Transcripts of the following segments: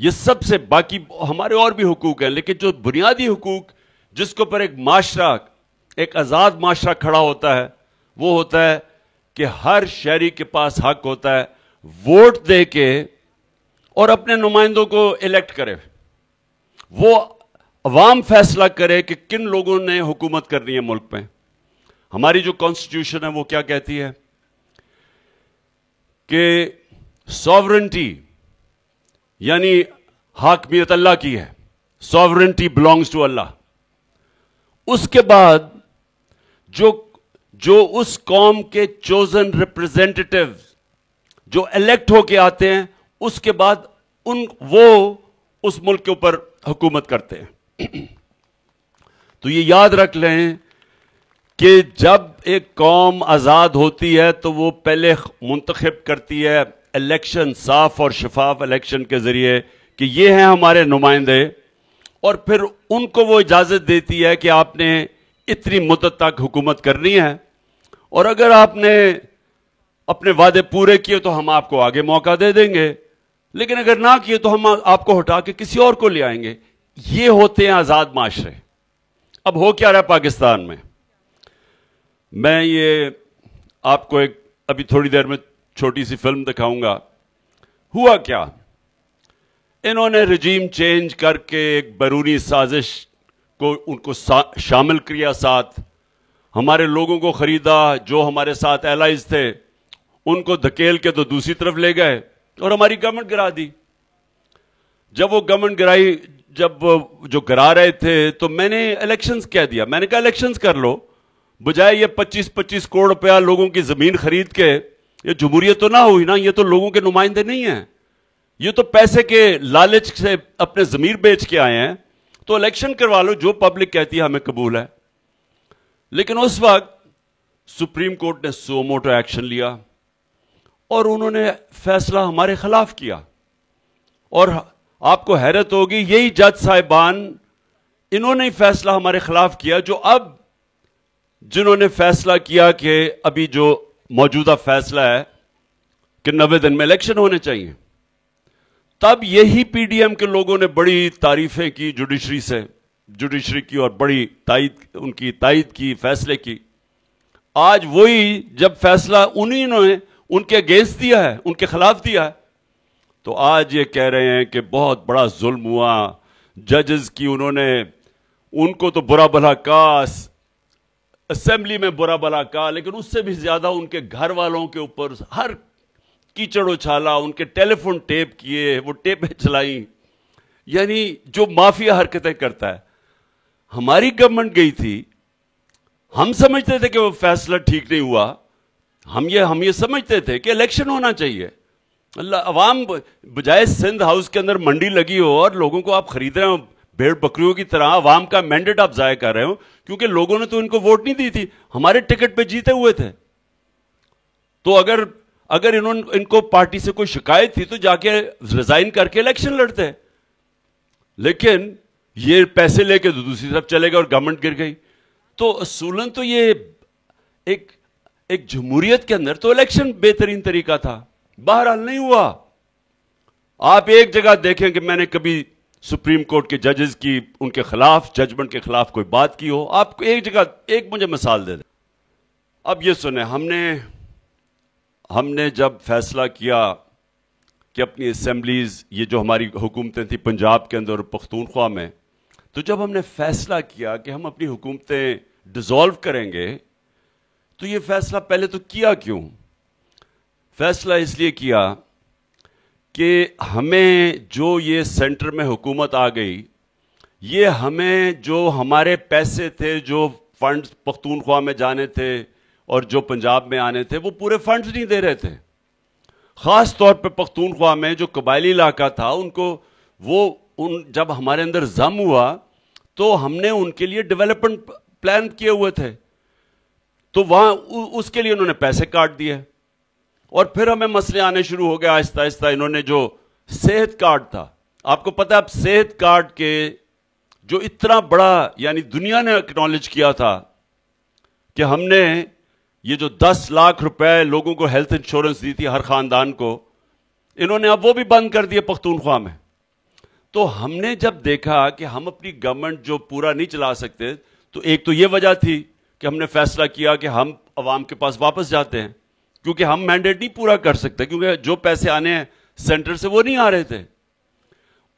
یہ سب سے، باقی ہمارے اور بھی حقوق ہیں، لیکن جو بنیادی حقوق جس کے اوپر ایک معاشرہ، ایک آزاد معاشرہ کھڑا ہوتا ہے، وہ ہوتا ہے کہ ہر شہری کے پاس حق ہوتا ہے ووٹ دے کے اور اپنے نمائندوں کو الیکٹ کرے، وہ عوام فیصلہ کرے کہ کن لوگوں نے حکومت کرنی ہے ملک میں۔ ہماری جو کانسٹیٹیوشن ہے وہ کیا کہتی ہے کہ ساورنٹی یعنی حاکمیت اللہ کی ہے، ساورنٹی بلانگز ٹو اللہ۔ اس کے بعد جو اس قوم کے چوزن ریپرزینٹیٹیو جو الیکٹ ہو کے آتے ہیں، اس کے بعد وہ اس ملک کے اوپر حکومت کرتے ہیں۔ تو یہ یاد رکھ لیں کہ جب ایک قوم آزاد ہوتی ہے تو وہ پہلے منتخب کرتی ہے الیکشن، صاف اور شفاف الیکشن کے ذریعے کہ یہ ہیں ہمارے نمائندے، اور پھر ان کو وہ اجازت دیتی ہے کہ آپ نے اتنی مدت تک حکومت کرنی ہے، اور اگر آپ نے اپنے وعدے پورے کیے تو ہم آپ کو آگے موقع دے دیں گے، لیکن اگر نہ کیے تو ہم آپ کو ہٹا کے کسی اور کو لے آئیں گے۔ یہ ہوتے ہیں آزاد معاشرے۔ اب ہو کیا رہا پاکستان میں یہ آپ کو ایک ابھی تھوڑی دیر میں چھوٹی سی فلم دکھاؤں گا۔ ہوا کیا، انہوں نے رجیم چینج کر کے ایک بیرونی سازش کو ان کو شامل کیا، ساتھ ہمارے لوگوں کو خریدا، جو ہمارے ساتھ ایلائز تھے ان کو دھکیل کے تو دوسری طرف لے گئے اور ہماری گورنمنٹ گرا دی۔ جب وہ گورنمنٹ گرائی، جب جو گرا رہے تھے تو میں نے الیکشنز کہہ دیا، میں نے کہا الیکشنز کر لو، بجائے یہ 25-25 کروڑ روپیہ لوگوں کی زمین خرید کے۔ یہ جمہوریت تو نہ ہوئی نا، یہ تو لوگوں کے نمائندے نہیں ہیں، یہ تو پیسے کے لالچ سے اپنے ضمیر بیچ کے آئے ہیں۔ تو الیکشن کروا لو، جو پبلک کہتی ہے ہمیں قبول ہے۔ لیکن اس وقت سپریم کورٹ نے سو موٹو ایکشن لیا اور انہوں نے فیصلہ ہمارے خلاف کیا، اور آپ کو حیرت ہوگی یہی جج صاحبان انہوں نے فیصلہ ہمارے خلاف کیا، جو اب جنہوں نے فیصلہ کیا کہ ابھی جو موجودہ فیصلہ ہے کہ 90 دن میں الیکشن ہونے چاہیے، تب یہی پی ڈی ایم کے لوگوں نے بڑی تعریفیں کی جوڈیشری کی، اور بڑی ان کی تائید کی فیصلے کی۔ آج وہی جب فیصلہ انہی نے ان کے اگینسٹ دیا ہے، ان کے خلاف دیا ہے، تو آج یہ کہہ رہے ہیں کہ بہت بڑا ظلم ہوا ججز کی، انہوں نے ان کو تو برا بھلا کہا، اسمبلی میں برا بھلا کہا، لیکن اس سے بھی زیادہ ان کے گھر والوں کے اوپر ہر کیچڑ اچھالا، ان کے ٹیلی فون ٹیپ کیے، وہ ٹیپیں چلائیں، یعنی جو مافیا حرکتیں کرتا ہے۔ ہماری گورنمنٹ گئی تھی، ہم سمجھتے تھے کہ وہ فیصلہ ٹھیک نہیں ہوا، ہم یہ سمجھتے تھے کہ الیکشن ہونا چاہیے۔ اللہ، عوام بجائے سندھ ہاؤس کے اندر منڈی لگی ہو اور لوگوں کو آپ خرید رہے ہو بھیڑ بکریوں کی طرح، عوام کا مینڈیٹ آپ ضائع کر رہے ہو، کیونکہ لوگوں نے تو ان کو ووٹ نہیں دی تھی، ہمارے ٹکٹ پہ جیتے ہوئے تھے۔ تو اگر ان کو پارٹی سے کوئی شکایت تھی تو جا کے ریزائن کر کے الیکشن لڑتے، لیکن یہ پیسے لے کے دوسری طرف چلے گئے اور گورنمنٹ گر گئی۔ تو اصولاً تو یہ ایک جمہوریت کے اندر تو الیکشن بہترین طریقہ تھا، بہرحال نہیں ہوا۔ آپ ایک جگہ دیکھیں کہ میں نے کبھی سپریم کورٹ کے ججز کی ان کے خلاف ججمنٹ کے خلاف کوئی بات کی ہو؟ آپ کو ایک جگہ ایک مجھے مثال دے دیں۔ اب یہ سنیں، ہم نے جب فیصلہ کیا کہ اپنی اسمبلیز، یہ جو ہماری حکومتیں تھیں پنجاب کے اندر اور پختونخوا میں، تو جب ہم نے فیصلہ کیا کہ ہم اپنی حکومتیں ڈیزالو کریں گے، تو یہ فیصلہ پہلے تو کیا کیوں؟ فیصلہ اس لیے کیا کہ ہمیں جو یہ سینٹر میں حکومت آ گئی، یہ ہمیں جو ہمارے پیسے تھے، جو فنڈز پختونخوا میں جانے تھے اور جو پنجاب میں آنے تھے، وہ پورے فنڈز نہیں دے رہے تھے۔ خاص طور پہ پختونخوا میں جو قبائلی علاقہ تھا، ان کو جب ہمارے اندر ضم ہوا تو ہم نے ان کے لیے ڈیولپمنٹ پلان کیے ہوئے تھے، تو وہاں اس کے لیے انہوں نے پیسے کاٹ دیے، اور پھر ہمیں مسئلے آنے شروع ہو گئے آہستہ آہستہ۔ انہوں نے جو صحت کارڈ تھا، آپ کو پتہ ہے اب صحت کارڈ کے جو اتنا بڑا، یعنی دنیا نے اکنالج کیا تھا کہ ہم نے یہ جو 10 لاکھ روپے لوگوں کو ہیلتھ انشورنس دی تھی ہر خاندان کو، انہوں نے اب وہ بھی بند کر دیے پختونخوا میں۔ تو ہم نے جب دیکھا کہ ہم اپنی گورنمنٹ جو پورا نہیں چلا سکتے، تو ایک تو یہ وجہ تھی کہ ہم نے فیصلہ کیا کہ ہم عوام کے پاس واپس جاتے ہیں، کیونکہ ہم مینڈیٹ نہیں پورا کر سکتے، کیونکہ جو پیسے آنے ہیں سینٹر سے وہ نہیں آ رہے تھے۔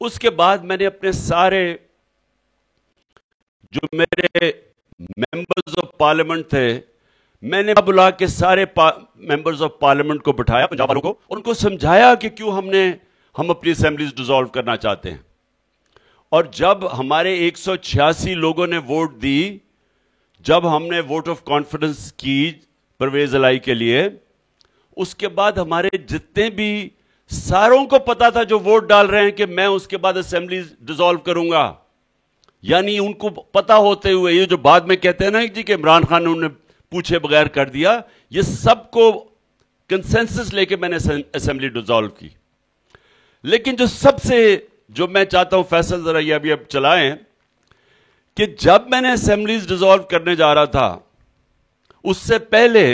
اس کے بعد میں نے اپنے سارے جو میرے ممبرز آف پارلیمنٹ تھے، میں نے بلا کے سارے ممبرز آف پارلیمنٹ کو بٹھایا، پنجاب والوں کو، اور ان کو سمجھایا کہ کیوں ہم اپنی اسمبلیز ڈیزالو کرنا چاہتے ہیں۔ اور جب ہمارے 186 لوگوں نے ووٹ دی، جب ہم نے ووٹ آف کانفیڈنس کی پرویز الہی کے لیے، اس کے بعد ہمارے جتنے بھی ساروں کو پتا تھا جو ووٹ ڈال رہے ہیں کہ میں اس کے بعد اسمبلیز ڈیزالو کروں گا، یعنی ان کو پتا ہوتے ہوئے، یہ جو بعد میں کہتے ہیں نا جی کہ عمران خان نے انہیں پوچھے بغیر کر دیا، یہ سب کو کنسنسس لے کے میں نے اسمبلی ڈیزالو کی۔ لیکن جو میں چاہتا ہوں فیصل ذرا یہ ابھی اب چلائیں، کہ جب میں نے اسمبلیز ڈیزالو کرنے جا رہا تھا، اس سے پہلے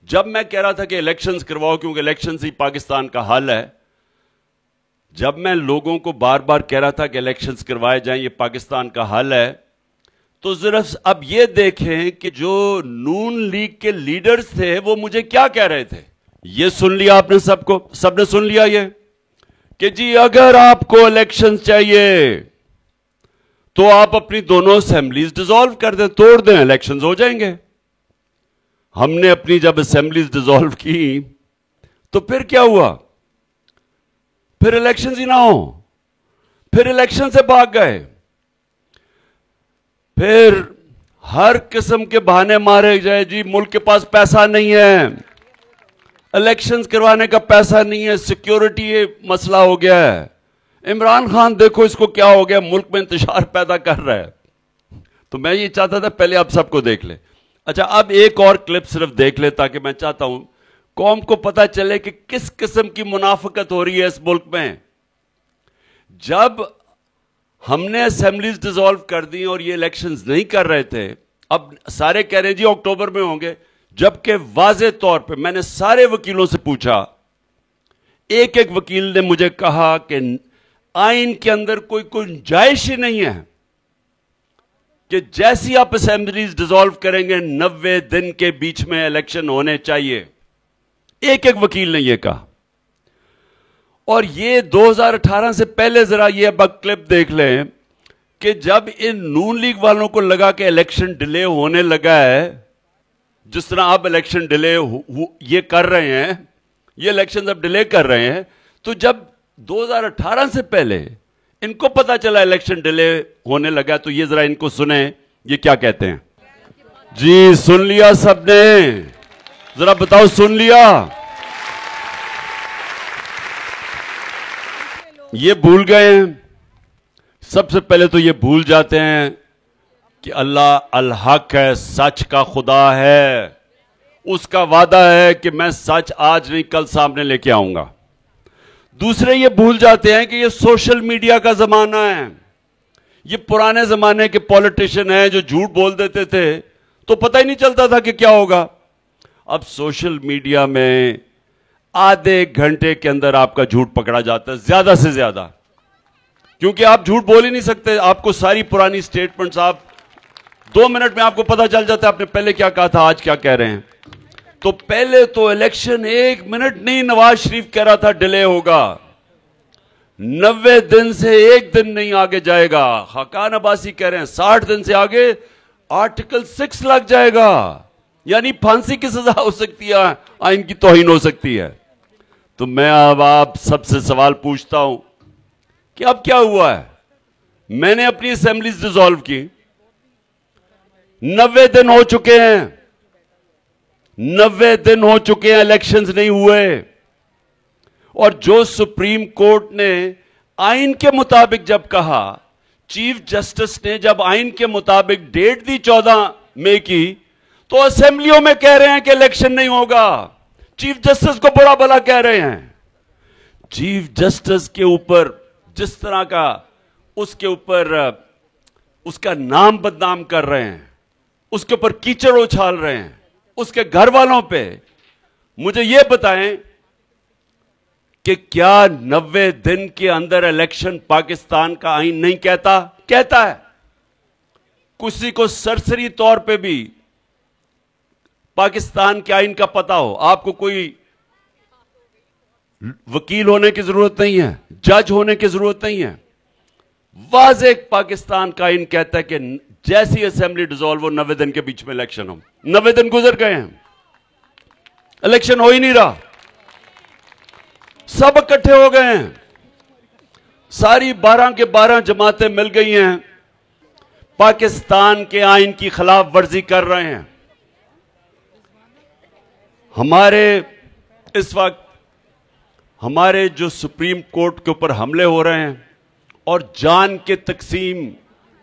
جب میں کہہ رہا تھا کہ الیکشنز کرواؤ کیونکہ الیکشنز ہی پاکستان کا حل ہے، جب میں لوگوں کو بار بار کہہ رہا تھا کہ الیکشنز کروائے جائیں، یہ پاکستان کا حل ہے، تو ذرا اب یہ دیکھیں کہ جو نون لیگ کے لیڈرز تھے وہ مجھے کیا کہہ رہے تھے۔ یہ سن لیا آپ نے، سب نے سن لیا یہ کہ جی اگر آپ کو الیکشنز چاہیے تو آپ اپنی دونوں اسمبلیز ڈیزالو کر دیں، توڑ دیں، الیکشنز ہو جائیں گے۔ ہم نے اپنی جب اسمبلیز ڈیزالو کی تو پھر کیا ہوا؟ پھر الیکشنز ہی نہ ہو، پھر الیکشن سے بھاگ گئے، پھر ہر قسم کے بہانے مارے جائے، جی ملک کے پاس پیسہ نہیں ہے، الیکشنز کروانے کا پیسہ نہیں ہے، سیکیورٹی یہ مسئلہ ہو گیا ہے، عمران خان دیکھو اس کو کیا ہو گیا، ملک میں انتشار پیدا کر رہا ہے۔ تو میں یہ چاہتا تھا پہلے آپ سب کو دیکھ لیں۔ اچھا اب ایک اور کلپ صرف دیکھ لیں تاکہ میں چاہتا ہوں قوم کو پتہ چلے کہ کس قسم کی منافقت ہو رہی ہے اس ملک میں۔ جب ہم نے اسمبلیز ڈیزالو کر دی اور یہ الیکشنز نہیں کر رہے تھے، اب سارے کہہ رہے ہیں جی اکتوبر میں ہوں گے، جبکہ واضح طور پہ میں نے سارے وکیلوں سے پوچھا، ایک ایک وکیل نے مجھے کہا کہ آئین کے اندر کوئی گنجائش ہی نہیں ہے کہ جیسی آپ اسمبلیز ڈیزالو کریں گے 90 دن کے بیچ میں الیکشن ہونے چاہیے۔ ایک ایک وکیل نے یہ کہا۔ اور یہ 2018 سے پہلے ذرا یہ اب کلپ دیکھ لیں کہ جب ان نون لیگ والوں کو لگا کہ الیکشن ڈیلے ہونے لگا ہے، جس طرح اب الیکشن ڈیلے یہ کر رہے ہیں، یہ الیکشن اب ڈیلے کر رہے ہیں، تو جب 2018 سے پہلے ان کو پتا چلا الیکشن ڈیلے ہونے لگا تو یہ ذرا ان کو سنیں یہ کیا کہتے ہیں۔ جی سن لیا سب نے؟ ذرا بتاؤ سن لیا؟ یہ بھول گئے ہیں؟ سب سے پہلے تو یہ بھول جاتے ہیں کہ اللہ الحق ہے، سچ کا خدا ہے، اس کا وعدہ ہے کہ میں سچ آج نہیں کل سامنے لے کے آؤں گا۔ دوسرے یہ بھول جاتے ہیں کہ یہ سوشل میڈیا کا زمانہ ہے، یہ پرانے زمانے کے پولیٹیشین ہیں جو جھوٹ بول دیتے تھے تو پتہ ہی نہیں چلتا تھا کہ کیا ہوگا۔ اب سوشل میڈیا میں آدھے گھنٹے کے اندر آپ کا جھوٹ پکڑا جاتا ہے، زیادہ سے زیادہ، کیونکہ آپ جھوٹ بول ہی نہیں سکتے، آپ کو ساری پرانی سٹیٹمنٹس آپ 2 منٹ میں آپ کو پتہ چل جاتا ہے آپ نے پہلے کیا کہا تھا، آج کیا کہہ رہے ہیں۔ تو پہلے تو الیکشن 1 منٹ نہیں، نواز شریف کہہ رہا تھا ڈیلے ہوگا، 90 دن سے 1 دن نہیں آگے جائے گا۔ خاقان عباسی کہہ رہے ہیں 60 دن سے آگے آرٹیکل 6 لگ جائے گا، یعنی پھانسی کی سزا ہو سکتی ہے، آئین کی توہین ہو سکتی ہے۔ تو میں اب آپ سب سے سوال پوچھتا ہوں کہ اب کیا ہوا ہے؟ میں نے اپنی اسمبلیز ڈیزالو کی، 90 دن ہو چکے ہیں، 90 دن ہو چکے ہیں، الیکشنز نہیں ہوئے، اور جو سپریم کورٹ نے آئین کے مطابق جب کہا، چیف جسٹس نے جب آئین کے مطابق ڈیٹ دی 14 مئی کی، تو اسمبلیوں میں کہہ رہے ہیں کہ الیکشن نہیں ہوگا، چیف جسٹس کو برا بھلا کہہ رہے ہیں۔ چیف جسٹس کے اوپر جس طرح کا اس کے اوپر اس کا نام بدنام کر رہے ہیں، اس کے اوپر کیچڑ اچھال رہے ہیں، اس کے گھر والوں پہ، مجھے یہ بتائیں کہ کیا 90 دن کے اندر الیکشن پاکستان کا آئین نہیں کہتا؟ کہتا ہے. کسی کو سرسری طور پہ بھی پاکستان کے آئین کا پتا ہو، آپ کو کوئی وکیل ہونے کی ضرورت نہیں ہے، جج ہونے کی ضرورت نہیں ہے. واضح پاکستان کا آئین کہتا ہے کہ جیسی اسمبلی ڈیزالو ہو 90 دن کے بیچ میں الیکشن ہو. 90 دن گزر گئے ہیں، الیکشن ہو ہی نہیں رہا. سب اکٹھے ہو گئے ہیں، ساری 12 کے 12 جماعتیں مل گئی ہیں، پاکستان کے آئین کی خلاف ورزی کر رہے ہیں. اس وقت ہمارے جو سپریم کورٹ کے اوپر حملے ہو رہے ہیں اور جان کے تقسیم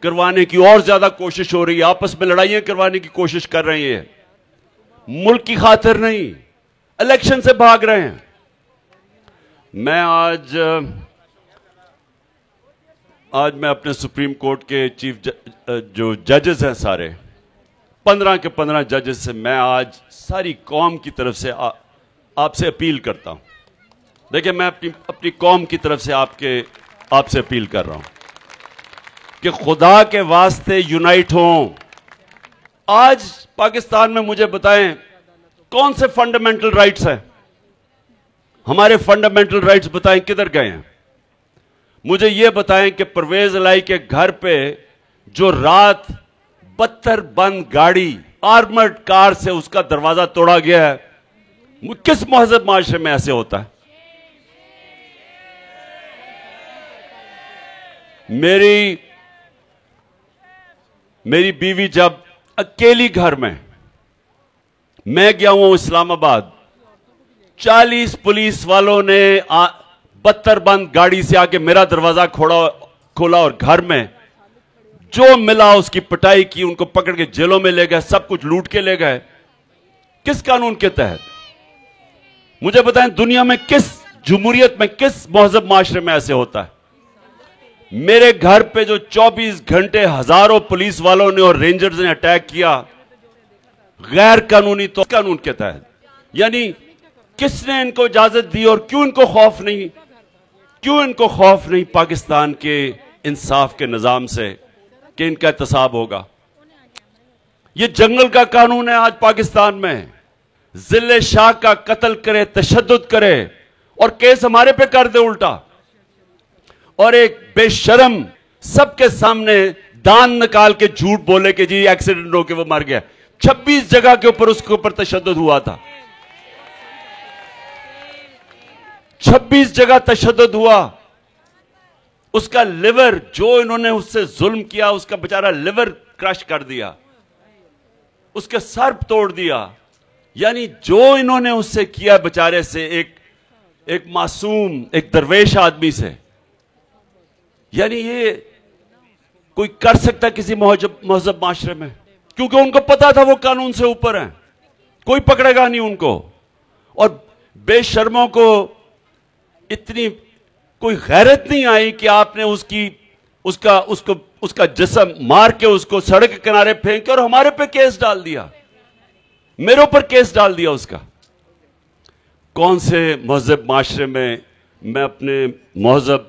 کروانے کی اور زیادہ کوشش ہو رہی ہے، آپس میں لڑائیاں کروانے کی کوشش کر رہی ہیں، ملک کی خاطر نہیں، الیکشن سے بھاگ رہے ہیں. میں آج میں اپنے سپریم کورٹ کے چیف جو ججز ہیں سارے 15 کے 15 ججز سے میں آج ساری قوم کی طرف سے آپ سے اپیل کرتا ہوں. دیکھیں، میں اپنی قوم کی طرف سے آپ سے اپیل کر رہا ہوں کہ خدا کے واسطے یونائٹ ہوں. آج پاکستان میں مجھے بتائیں کون سے فنڈامنٹل رائٹس ہیں؟ ہمارے فنڈامنٹل رائٹس بتائیں کدھر گئے ہیں؟ مجھے یہ بتائیں کہ پرویز الہی کے گھر پہ جو رات 72 بند گاڑی آرمرڈ کار سے اس کا دروازہ توڑا گیا ہے، کس مہذب معاشرے میں ایسے ہوتا ہے؟ میری بیوی جب اکیلی گھر میں گیا ہوں اسلام آباد، 40 پولیس والوں نے 72 بند گاڑی سے آ کے میرا دروازہ کھولا اور گھر میں جو ملا اس کی پٹائی کی، ان کو پکڑ کے جیلوں میں لے گئے، سب کچھ لوٹ کے لے گئے. کس قانون کے تحت؟ مجھے بتائیں دنیا میں کس جمہوریت میں کس مہذب معاشرے میں ایسے ہوتا ہے؟ میرے گھر پہ جو 24 گھنٹے ہزاروں پولیس والوں نے اور رینجرز نے اٹیک کیا غیر قانونی تو قانون کے تحت. یعنی کس نے ان کو اجازت دی اور کیوں ان کو خوف نہیں پاکستان کے انصاف کے نظام سے کہ ان کا احتساب ہوگا؟ یہ جنگل کا قانون ہے آج پاکستان میں. ذل شاہ کا قتل کرے، تشدد کرے اور کیس ہمارے پہ کر دے الٹا، اور ایک بے شرم سب کے سامنے دان نکال کے جھوٹ بولے کہ جی ایکسیڈنٹ ہو کے وہ مر گیا. 26 جگہ کے اوپر اس کے اوپر تشدد ہوا تھا، 26 جگہ تشدد ہوا. اس کا لیور جو انہوں نے اس سے ظلم کیا، اس کا بیچارہ لیور کرش کر دیا، اس کے سر توڑ دیا. یعنی جو انہوں نے اس سے کیا بیچارے سے، ایک معصوم ایک درویش آدمی سے، یعنی یہ کوئی کر سکتا کسی مہذب معاشرے میں؟ کیونکہ ان کو پتا تھا وہ قانون سے اوپر ہیں، کوئی پکڑے گا نہیں ان کو. اور بے شرموں کو اتنی کوئی غیرت نہیں آئی کہ آپ نے اس کا جسم مار کے اس کو سڑک کے کنارے پھینک کے اور ہمارے پہ کیس ڈال دیا، میرے اوپر کیس ڈال دیا اس کا. کون سے مہذب معاشرے میں اپنے مہذب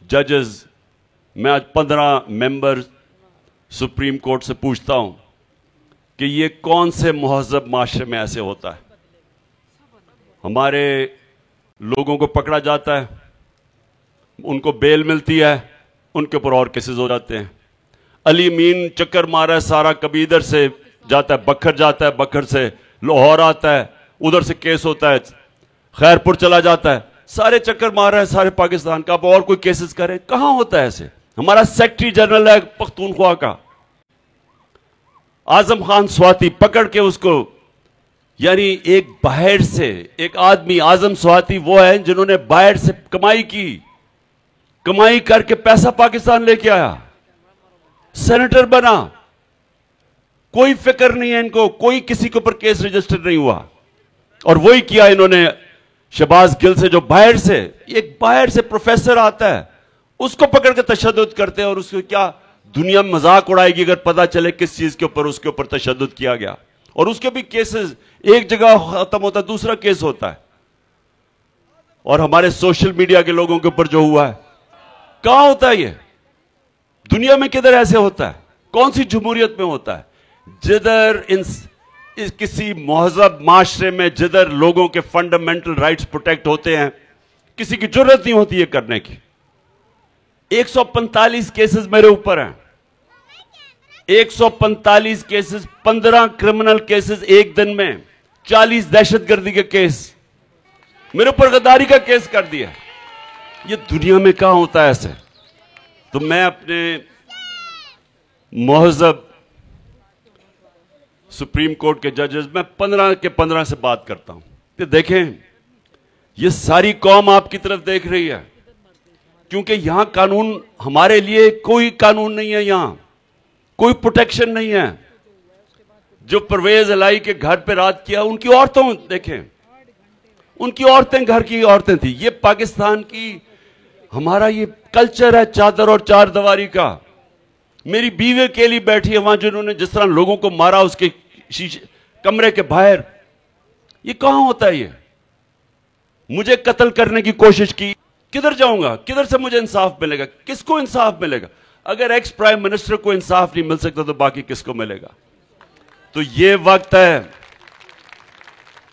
ججز، میں آج 15 ممبر سپریم کورٹ سے پوچھتا ہوں کہ یہ کون سے مہذب معاشرے میں ایسے ہوتا ہے؟ ہمارے لوگوں کو پکڑا جاتا ہے، ان کو بیل ملتی ہے، ان کے اوپر اور کیسز ہو جاتے ہیں. علی مین چکر مارا ہے سارا، کبھی ادھر سے جاتا ہے بکھر جاتا ہے، بکھر سے لاہور آتا ہے، ادھر سے کیس ہوتا ہے، خیر پور چلا جاتا ہے، سارے چکر مار رہے ہیں سارے پاکستان کا. اب اور کوئی کیسز کریں؟ کہاں ہوتا ہے ایسے؟ ہمارا سیکٹری جنرل ہے پختونخوا کا، اعظم خان سواتی، پکڑ کے اس کو، یعنی ایک باہر سے ایک آدمی، اعظم سواتی وہ ہیں جنہوں نے باہر سے کمائی کر کے پیسہ پاکستان لے کے آیا، سینیٹر بنا، کوئی فکر نہیں ہے ان کو، کوئی کسی کے اوپر کیس رجسٹر نہیں ہوا. اور وہی کیا انہوں نے شہباز گل سے، جو باہر سے ایک باہر سے پروفیسر آتا ہے، اس کو پکڑ کے تشدد کرتے ہیں. اور اس کو کیا دنیا میں مذاق اڑائے گی اگر پتا چلے کس چیز کے اوپر اس کے اوپر تشدد کیا گیا. اور اس کے بھی کیسز ایک جگہ ختم ہوتا ہے، دوسرا کیس ہوتا ہے. اور ہمارے سوشل میڈیا کے لوگوں کے اوپر جو ہوا ہے. کہاں ہوتا ہے یہ؟ دنیا میں کدھر ایسے ہوتا ہے؟ کون سی جمہوریت میں ہوتا ہے جدھر کسی مہذب معاشرے میں جدھر لوگوں کے فنڈامنٹل رائٹس پروٹیکٹ ہوتے ہیں کسی کی جرت نہیں ہوتی یہ کرنے کی؟ 145 کیسز میرے اوپر ہیں. 145 کیسز, 15 کرمنل کیسز ایک دن میں, 40 دہشت گردی کے کیس, میرے اوپر غداری کا کیس کر دیا. یہ دنیا میں کہاں ہوتا ہے ایسے؟ تو میں اپنے مہذب سپریم کورٹ کے ججز, میں 15 کے 15 سے بات کرتا ہوں کہ دیکھیں یہ ساری قوم آپ کی طرف دیکھ رہی ہے, کیونکہ یہاں قانون, ہمارے لیے کوئی قانون نہیں ہے, یہاں کوئی پروٹیکشن نہیں ہے. جو پرویز الہی کے گھر پہ رات کیا, ان کی عورتوں دیکھیں, ان کی عورتیں گھر کی عورتیں تھیں. یہ پاکستان کی, ہمارا یہ کلچر ہے چادر اور چار دیواری کا. میری بیوی اکیلی بیٹھی ہے وہاں, جنہوں نے جس طرح لوگوں کو مارا اس کے کمرے کے باہر. یہ کہاں ہوتا ہے؟ یہ مجھے قتل کرنے کی کوشش کی, کدھر جاؤں گا؟ کدھر سے مجھے انصاف ملے گا؟ کس کو انصاف ملے گا؟ اگر ایکس پرائم منسٹر کو انصاف نہیں مل سکتا تو باقی کس کو ملے گا؟ تو یہ وقت ہے,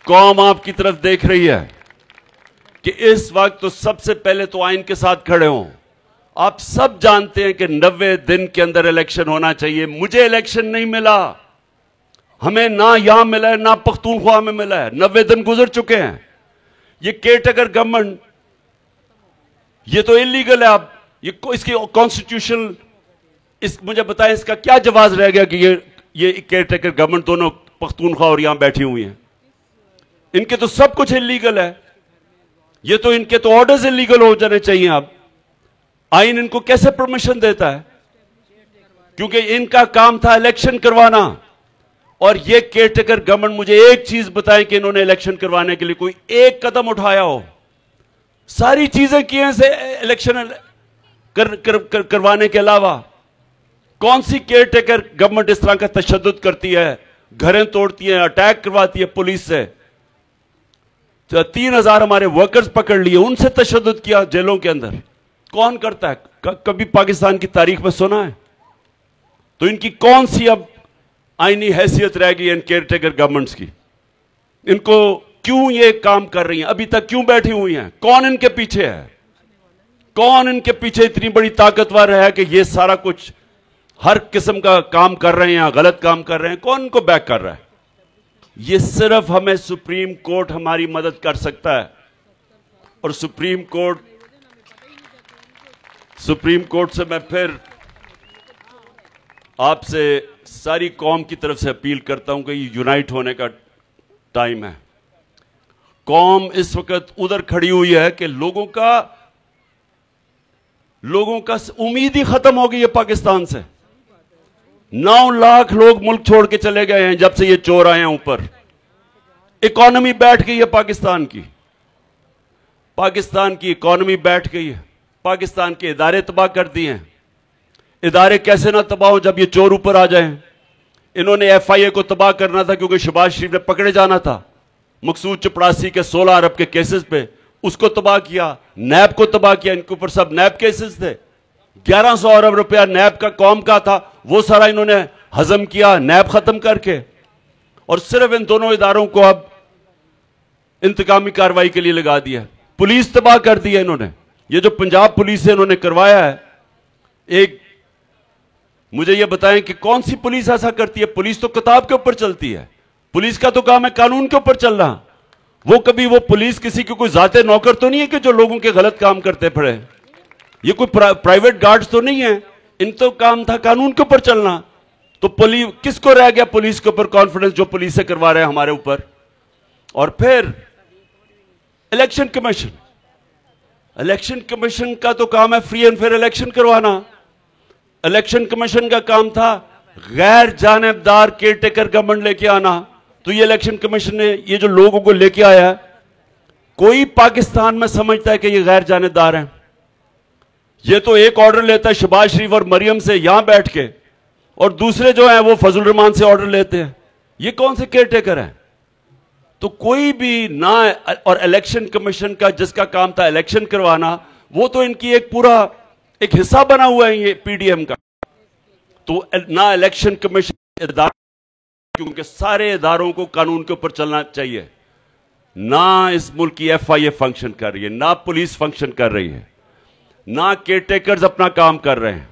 قوم آپ کی طرف دیکھ رہی ہے کہ اس وقت تو سب سے پہلے تو آئین کے ساتھ کھڑے ہوں. آپ سب جانتے ہیں کہ 90 دن کے اندر الیکشن ہونا چاہیے. مجھے الیکشن نہیں ملا, ہمیں نہ یہاں ملا ہے نہ پختونخوا میں ملا ہے. 90 دن گزر چکے ہیں. یہ کیئر ٹیکر گورنمنٹ, یہ تو انلیگل ہے. اب اس کی کانسٹیٹیوشن, مجھے بتائیں اس کا کیا جواز رہ گیا کہ یہ کیئر ٹیکر گورنمنٹ دونوں پختونخوا اور یہاں بیٹھی ہوئی ہیں. ان کے تو سب کچھ انلیگل ہے. یہ تو ان کے تو آرڈرز انلیگل ہو جانے چاہیے. اب آئین ان کو کیسے پرمیشن دیتا ہے؟ کیونکہ ان کا کام تھا الیکشن کروانا. اور یہ کیئر ٹیکر گورنمنٹ, مجھے ایک چیز بتائیں کہ انہوں نے الیکشن کروانے کے لیے کوئی ایک قدم اٹھایا ہو؟ ساری چیزیں کی ہیں سے الیکشن کروانے کے علاوہ. کون سی کیئر ٹیکر گورنمنٹ اس طرح کا تشدد کرتی ہے, گھریں توڑتی ہے, اٹیک کرواتی ہے پولیس سے؟ 3000 ہمارے ورکرز پکڑ لیے, ان سے تشدد کیا جیلوں کے اندر. کون کرتا ہے؟ کبھی پاکستان کی تاریخ میں سنا ہے؟ تو ان کی کون سی اب آئینی حیثیت رہ گئی ان کیئر ٹیکر گورنمنٹس کی؟ ان کو کیوں یہ کام کر رہی ہیں؟ ابھی تک کیوں بیٹھی ہوئی ہیں؟ کون ان کے پیچھے ہے؟ کون ان کے پیچھے اتنی بڑی طاقتور ہے کہ یہ سارا کچھ ہر قسم کا کام کر رہے ہیں, غلط کام کر رہے ہیں؟ کون ان کو بیک کر رہا ہے؟ یہ صرف ہمیں سپریم کورٹ ہماری مدد کر سکتا ہے. اور سپریم کورٹ سے میں پھر آپ سے ساری قوم کی طرف سے اپیل کرتا ہوں کہ یہ یونائٹ ہونے کا ٹائم ہے. قوم اس وقت ادھر کھڑی ہوئی ہے کہ لوگوں کا امید ہی ختم ہو گئی ہے پاکستان سے. 9 لاکھ لوگ ملک چھوڑ کے چلے گئے ہیں جب سے یہ چور آئے ہیں اوپر. اکانومی بیٹھ گئی ہے پاکستان کی. پاکستان کی اکانومی بیٹھ گئی ہے. پاکستان کے ادارے تباہ کر دیے ہیں. ادارے کیسے نہ تباہ ہو جب یہ چور اوپر آ جائیں؟ انہوں نے ایف آئی اے کو تباہ کرنا تھا کیونکہ شہباز شریف نے پکڑے جانا تھا مقصود چپڑاسی کے 16 ارب کے کیسز پہ. اس کو تباہ کیا. نیب کو تباہ کیا. ان کے اوپر سب نیب کیسز تھے. 1100 ارب روپیہ نیب کا قوم کا تھا, وہ سارا انہوں نے ہضم کیا نیب ختم کر کے. اور صرف ان دونوں اداروں کو اب انتقامی کارروائی کے لیے لگا دیا. پولیس تباہ کر دی ہے انہوں نے. یہ جو پنجاب پولیس سے انہوں نے کروایا ہے, ایک مجھے یہ بتائیں کہ کون سی پولیس ایسا کرتی ہے؟ پولیس تو کتاب کے اوپر چلتی ہے. پولیس کا تو کام ہے قانون کے اوپر چلنا. وہ پولیس کسی کی کوئی ذاتی نوکر تو نہیں ہے کہ جو لوگوں کے غلط کام کرتے پھرے. یہ کوئی پرائیویٹ گارڈز تو نہیں ہے. ان تو کام تھا قانون کے اوپر چلنا. تو کس کو رہ گیا پولیس کے اوپر کانفیڈنس جو پولیس سے کروا رہے ہیں ہمارے اوپر؟ اور پھر الیکشن کمیشن. الیکشن کمیشن کا تو کام ہے فری اینڈ فیئر الیکشن کروانا. الیکشن کمیشن کا کام تھا غیر جانبدار کیئر ٹیکر گورنمنٹ لے کے آنا. تو یہ الیکشن کمیشن نے یہ جو لوگوں کو لے کے آیا ہے, کوئی پاکستان میں سمجھتا ہے کہ یہ غیر جانبدار ہیں؟ یہ تو ایک آرڈر لیتا ہے شہباز شریف اور مریم سے یہاں بیٹھ کے, اور دوسرے جو ہیں وہ فضل الرحمان سے آرڈر لیتے ہیں. یہ کون سے کیئر ٹیکر ہیں؟ تو کوئی بھی نہ, اور الیکشن کمیشن کا جس کا کام تھا الیکشن کروانا, وہ تو ان کی ایک پورا ایک حصہ بنا ہوا ہے یہ پی ڈی ایم کا. تو نہ الیکشن کمیشن ادارہ, کیونکہ سارے اداروں کو قانون کے اوپر چلنا چاہیے, نہ اس ملک کی ایف آئی اے فنکشن کر رہی ہے, نہ پولیس فنکشن کر رہی ہے, نہ کیئر ٹیکرز اپنا کام کر رہے ہیں.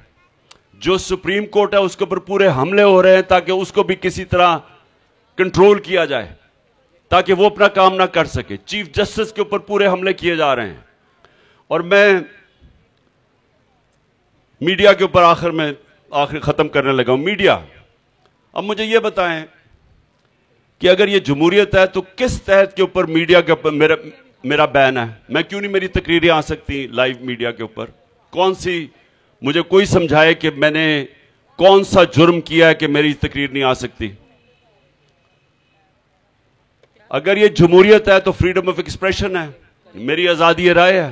جو سپریم کورٹ ہے اس کے اوپر پورے حملے ہو رہے ہیں تاکہ اس کو بھی کسی طرح کنٹرول کیا جائے, تاکہ وہ اپنا کام نہ کر سکے. چیف جسٹس کے اوپر پورے حملے کیے جا رہے ہیں. اور میں میڈیا کے اوپر آخر ختم کرنے لگا ہوں. میڈیا, اب مجھے یہ بتائیں کہ اگر یہ جمہوریت ہے تو کس تحت کے اوپر میڈیا کے اوپر میرا بین ہے؟ میں کیوں نہیں, میری تقریریں آ سکتی لائیو میڈیا کے اوپر؟ کون سی, مجھے کوئی سمجھائے کہ میں نے کون سا جرم کیا ہے کہ میری تقریر نہیں آ سکتی؟ اگر یہ جمہوریت ہے تو فریڈم آف ایکسپریشن ہے, میری آزادی رائے ہے.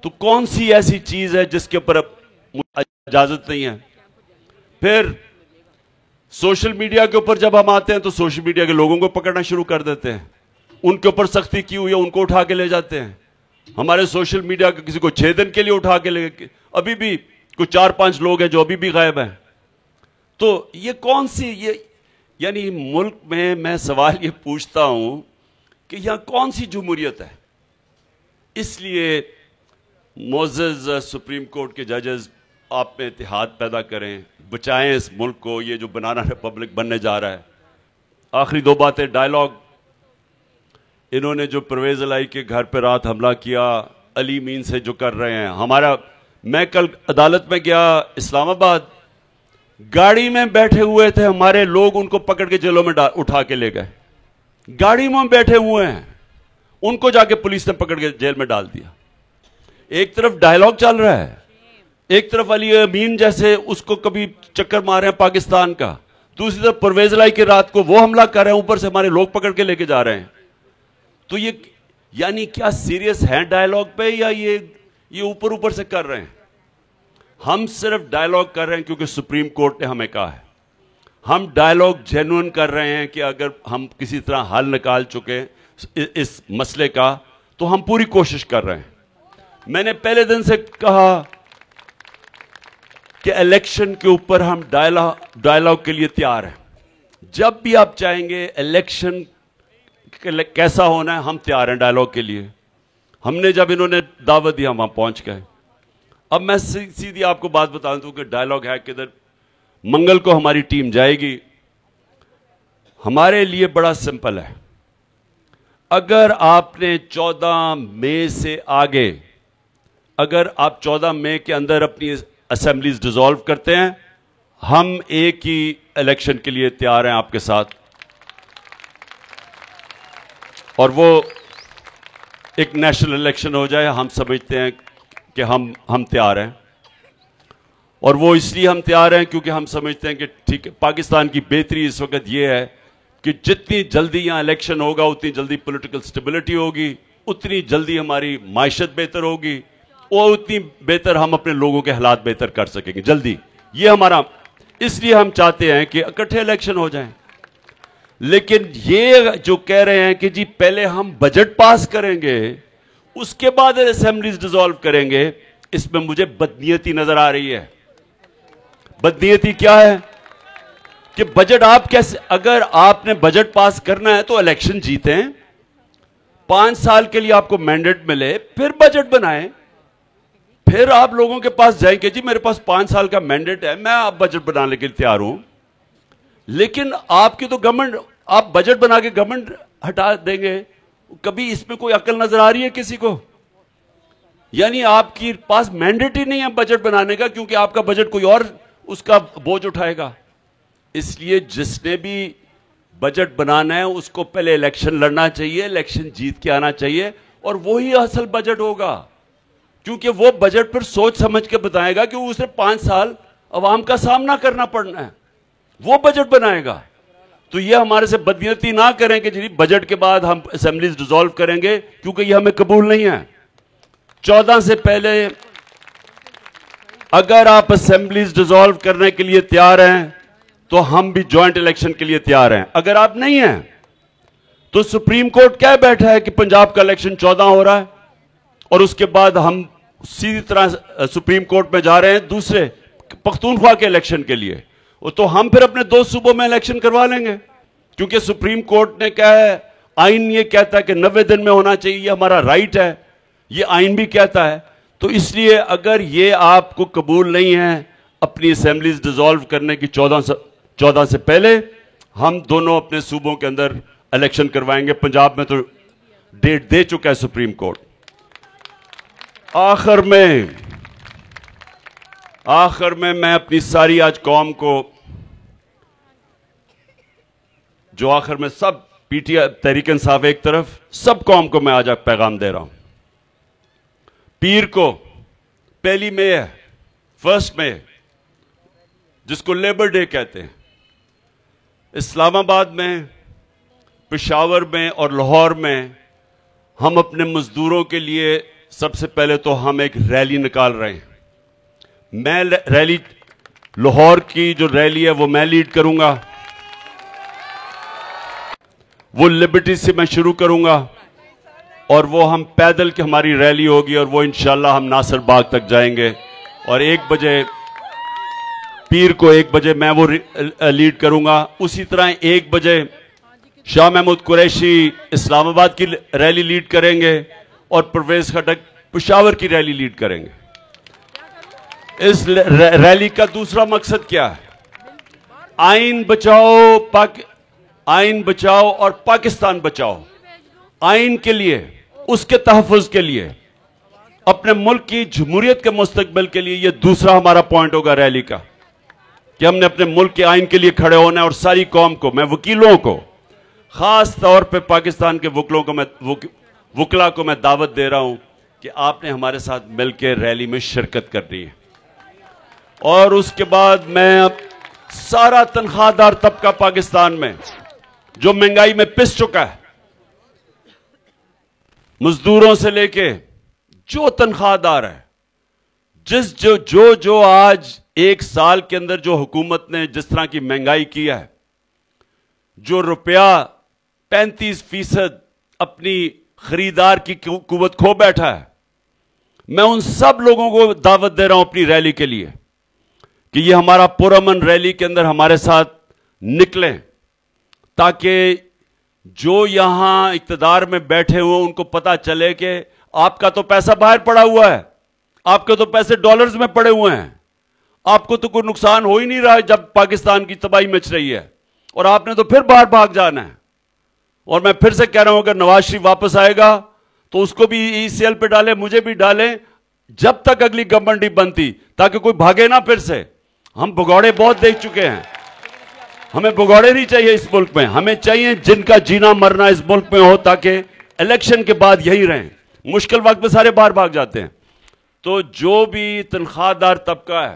تو کون سی ایسی چیز ہے جس کے اوپر اجازت نہیں ہے؟ پھر سوشل میڈیا کے اوپر جب ہم آتے ہیں تو سوشل میڈیا کے لوگوں کو پکڑنا شروع کر دیتے ہیں, ان کے اوپر سختی کی ہوئی ہے ان کو اٹھا کے لے جاتے ہیں. ہمارے سوشل میڈیا کے کسی کو 6 دن کے لیے اٹھا کے لے گئے, ابھی بھی کچھ 4-5 لوگ ہیں جو ابھی بھی غائب ہیں. تو یہ کون سی, یہ یعنی ملک میں سوال یہ پوچھتا ہوں کہ یہاں کون سی جمہوریت ہے؟ اس لیے معزز سپریم کورٹ کے ججز, آپ میں اتحاد پیدا کریں, بچائیں اس ملک کو, یہ جو بنانا ریپبلک بننے جا رہا ہے. آخری 2 باتیں. ڈائیلاگ, انہوں نے جو پرویز الہی کے گھر پہ رات حملہ کیا, علی مین سے جو کر رہے ہیں, میں کل عدالت میں گیا اسلام آباد, گاڑی میں بیٹھے ہوئے تھے ہمارے لوگ, ان کو پکڑ کے جیلوں میں اٹھا کے لے گئے. گاڑی میں بیٹھے ہوئے ہیں, ان کو جا کے پولیس نے پکڑ کے جیل میں ڈال دیا. ایک طرف ڈائیلاگ چل رہا ہے, ایک طرف علی امین جیسے اس کو کبھی چکر مار رہے ہیں پاکستان کا, دوسری طرف پرویز الہی کی رات کو وہ حملہ کر رہے ہیں, اوپر سے ہمارے لوگ پکڑ کے لے کے جا رہے ہیں. تو یہ یعنی کیا سیریس ہیں ڈائیلاگ پہ, یا یہ اوپر سے کر رہے ہیں؟ ہم صرف ڈائیلاگ کر رہے ہیں کیونکہ سپریم کورٹ نے ہمیں کہا ہے. ہم ڈائیلاگ جینوئن کر رہے ہیں کہ اگر ہم کسی طرح حل نکال چکے اس مسئلے کا تو ہم پوری کوشش کر رہے ہیں. میں نے پہلے دن سے کہا کہ الیکشن کے اوپر ہم ڈائیلاگ کے لیے تیار ہیں. جب بھی آپ چاہیں گے الیکشن کیسا ہونا ہے, ہم تیار ہیں ڈائیلاگ کے لیے. ہم نے جب انہوں نے دعوت دی ہم وہاں پہنچ گئے. اب میں سیدھی آپ کو بات بتا دوں کہ ڈائیلاگ ہے کدھر. منگل کو ہماری ٹیم جائے گی. ہمارے لیے بڑا سمپل ہے, اگر آپ نے 14 مئی سے آگے, اگر آپ 14 مئی کے اندر اپنی اسمبلیز ڈیزالو کرتے ہیں, ہم ایک ہی الیکشن کے لیے تیار ہیں آپ کے ساتھ, اور وہ ایک نیشنل الیکشن ہو جائے. ہم سمجھتے ہیں کہ ہم تیار ہیں, اور وہ اس لیے ہم تیار ہیں کیونکہ ہم سمجھتے ہیں کہ ٹھیک ہے, پاکستان کی بہتری اس وقت یہ ہے کہ جتنی جلدی یہاں الیکشن ہوگا اتنی جلدی پولیٹیکل سٹیبلٹی ہوگی, اتنی جلدی ہماری معیشت بہتر ہوگی, اور اتنی بہتر ہم اپنے لوگوں کے حالات بہتر کر سکیں گے جلدی. یہ ہمارا, اس لیے ہم چاہتے ہیں کہ اکٹھے الیکشن ہو جائیں. لیکن یہ جو کہہ رہے ہیں کہ جی پہلے ہم بجٹ پاس کریں گے اس کے بعد اسمبلیز ڈیزالو کریں گے, اس میں مجھے بدنیتی نظر آ رہی ہے. بدنیتی کیا ہے کہ بجٹ آپ کیسے, اگر آپ نے بجٹ پاس کرنا ہے تو الیکشن جیتیں, 5 سال کے لیے آپ کو مینڈیٹ ملے, پھر بجٹ بنائیں, پھر آپ لوگوں کے پاس جائیں کہ جی میرے پاس 5 سال کا مینڈیٹ ہے, میں آپ بجٹ بنانے کے لیے تیار ہوں. لیکن آپ کی تو گورنمنٹ, آپ بجٹ بنا کے گورنمنٹ ہٹا دیں گے. کبھی اس میں کوئی عقل نظر آ رہی ہے کسی کو؟ یعنی آپ کی پاس مینڈیٹ ہی نہیں ہے بجٹ بنانے کا, کیونکہ آپ کا بجٹ کوئی اور اس کا بوجھ اٹھائے گا. اس لیے جس نے بھی بجٹ بنانا ہے اس کو پہلے الیکشن لڑنا چاہیے, الیکشن جیت کے آنا چاہیے, اور وہی اصل بجٹ ہوگا. کیونکہ وہ بجٹ پر سوچ سمجھ کے بتائے گا کہ اسے 5 سال عوام کا سامنا کرنا پڑنا ہے, وہ بجٹ بنائے گا. تو یہ ہمارے سے بدنیتی نہ کریں کہ جی بجٹ کے بعد ہم اسمبلیز ڈیزالو کریں گے, کیونکہ یہ ہمیں قبول نہیں ہے. 14 سے پہلے اگر آپ اسمبلیز ڈیزالو کرنے کے لیے تیار ہیں تو ہم بھی جوائنٹ الیکشن کے لیے تیار ہیں. اگر آپ نہیں ہیں تو سپریم کورٹ کہہ بیٹھا ہے کہ پنجاب کا الیکشن 14 ہو رہا ہے، اور اس کے بعد ہم سیدھی طرح سپریم کورٹ میں جا رہے ہیں دوسرے پختونخوا کے الیکشن کے لیے، تو ہم پھر اپنے 2 صوبوں میں الیکشن کروا لیں گے، کیونکہ سپریم کورٹ نے کہا ہے، آئین یہ کہتا ہے کہ 90 دن میں ہونا چاہیے، یہ ہمارا رائٹ ہے، یہ آئین بھی کہتا ہے۔ تو اس لیے اگر یہ آپ کو قبول نہیں ہے اپنی اسمبلیز ڈیزالو کرنے کی 14 سے پہلے، ہم دونوں اپنے صوبوں کے اندر الیکشن کروائیں گے۔ پنجاب میں تو ڈیٹ دے چکا ہے سپریم کورٹ۔ آخر میں میں اپنی ساری آج قوم کو، جو آخر میں سب P T I Tehreek Insaf ایک طرف، سب قوم کو میں آج پیغام دے رہا ہوں۔ پیر کو 1 مئی ہے، 1 مئی، جس کو لیبر ڈے کہتے ہیں، اسلام آباد میں، پشاور میں اور لاہور میں ہم اپنے مزدوروں کے لیے سب سے پہلے تو ہم ایک ریلی نکال رہے ہیں۔ میں ریلی، لاہور کی جو ریلی ہے وہ میں لیڈ کروں گا، وہ لبرٹی سے میں شروع کروں گا، اور وہ ہم پیدل کی ہماری ریلی ہوگی، اور وہ انشاءاللہ ہم ناصر باغ تک جائیں گے، اور 1 بجے پیر کو 1 بجے میں وہ لیڈ کروں گا۔ اسی طرح 1 بجے شاہ محمود قریشی اسلام آباد کی ریلی لیڈ کریں گے، اور پرویز خٹک پشاور کی ریلی لیڈ کریں گے۔ اس ریلی کا دوسرا مقصد کیا ہے؟ آئین بچاؤ اور پاکستان بچاؤ۔ آئین کے لیے، اس کے تحفظ کے لیے، اپنے ملک کی جمہوریت کے مستقبل کے لیے، یہ دوسرا ہمارا پوائنٹ ہوگا ریلی کا، کہ ہم نے اپنے ملک کے آئین کے لیے کھڑے ہونا ہے۔ اور ساری قوم کو، میں وکیلوں کو، خاص طور پہ پاکستان کے وکلا کو میں دعوت دے رہا ہوں کہ آپ نے ہمارے ساتھ مل کے ریلی میں شرکت کرنی ہے۔ اور اس کے بعد میں سارا تنخواہ دار طبقہ پاکستان میں، جو مہنگائی میں پس چکا ہے، مزدوروں سے لے کے جو تنخواہ دار ہے، جو آج 1 سال کے اندر جو حکومت نے جس طرح کی مہنگائی کی ہے، جو روپیہ 35% اپنی خریدار کی قوت کھو بیٹھا ہے، میں ان سب لوگوں کو دعوت دے رہا ہوں اپنی ریلی کے لیے کہ یہ ہمارا پرامن ریلی کے اندر ہمارے ساتھ نکلیں، تاکہ جو یہاں اقتدار میں بیٹھے ہوئے ان کو پتا چلے کہ آپ کا تو پیسہ باہر پڑا ہوا ہے، آپ کے تو پیسے ڈالرز میں پڑے ہوئے ہیں، آپ کو تو کوئی نقصان ہو ہی نہیں رہا جب پاکستان کی تباہی مچ رہی ہے، اور آپ نے تو پھر باہر بھاگ جانا ہے۔ اور میں پھر سے کہہ رہا ہوں، اگر نواز شریف واپس آئے گا تو اس کو بھی ای سی ایل پہ ڈالیں، مجھے بھی ڈالیں، جب تک اگلی گورنمنٹ نہیں بنتی، تاکہ کوئی بھاگے نہ پھر سے۔ ہم بھگوڑے بہت دیکھ چکے ہیں، ہمیں بھگوڑے نہیں چاہیے اس ملک میں، ہمیں چاہیے جن کا جینا مرنا اس ملک میں ہو، تاکہ الیکشن کے بعد یہی رہیں۔ مشکل وقت میں سارے باہر بھاگ جاتے ہیں۔ تو جو بھی تنخواہ دار طبقہ ہے،